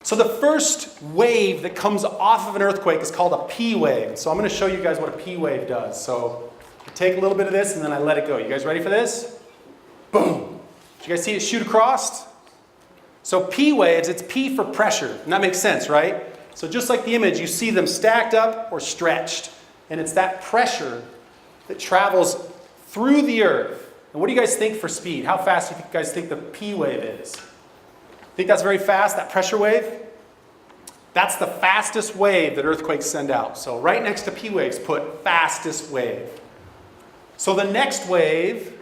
So the first wave that comes off of an earthquake is called a P wave. So I'm going to show you guys what a P wave does. So I take a little bit of this and then I let it go. You guys ready for this? Boom. Did you guys see it shoot across? So P waves, it's P for pressure. And that makes sense, right? So just like the image, you see them stacked up or stretched. And it's that pressure that travels through the earth. And what do you guys think for speed? How fast do you guys think the P wave is? Think that's very fast, that pressure wave? That's the fastest wave that earthquakes send out. So right next to P waves, put fastest wave. So the next wave,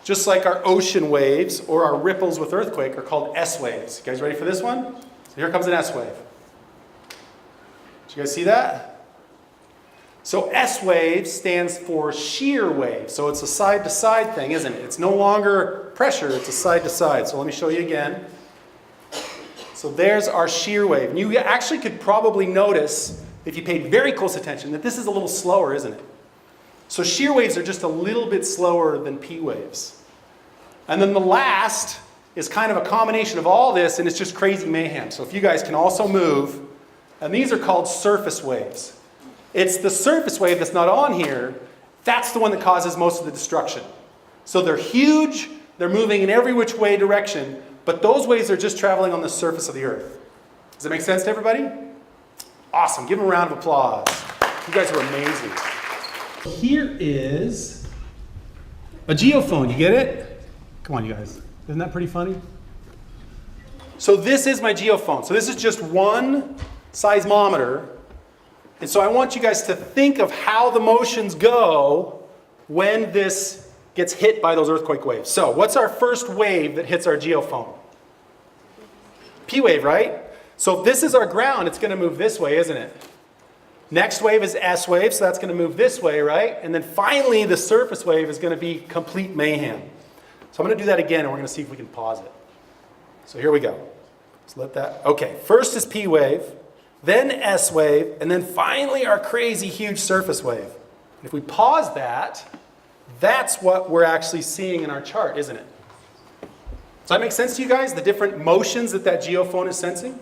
just like our ocean waves or our ripples with earthquake, are called S waves. You guys ready for this one? So here comes an S wave. Did you guys see that? So S wave stands for shear wave. So it's a side-to-side thing, isn't it? It's no longer pressure, it's a side-to-side. So let me show you again. So there's our shear wave. And you actually could probably notice, if you paid very close attention, that this is a little slower, isn't it? So shear waves are just a little bit slower than P waves. And then the last is kind of a combination of all this, and it's just crazy mayhem. So if you guys can also move, and these are called surface waves. It's the surface wave that's not on here, that's the one that causes most of the destruction. So they're huge, they're moving in every which way direction, but those waves are just traveling on the surface of the earth. Does that make sense to everybody? Awesome. Give them a round of applause. You guys are amazing. Here is a geophone. You get it? Come on, you guys. Isn't that pretty funny? So this is my geophone. So this is just one seismometer. And so I want you guys to think of how the motions go when this gets hit by those earthquake waves. So what's our first wave that hits our geophone? P wave, right? So if this is our ground, it's going to move this way, isn't it? Next wave is S wave, so that's going to move this way, right? And then finally, the surface wave is going to be complete mayhem. So I'm going to do that again, and we're going to see if we can pause it. So here we go. Let's let that. Okay, first is P wave, then S wave, and then finally our crazy huge surface wave. And if we pause that, that's what we're actually seeing in our chart, isn't it? Does that make sense to you guys? The different motions that geophone is sensing?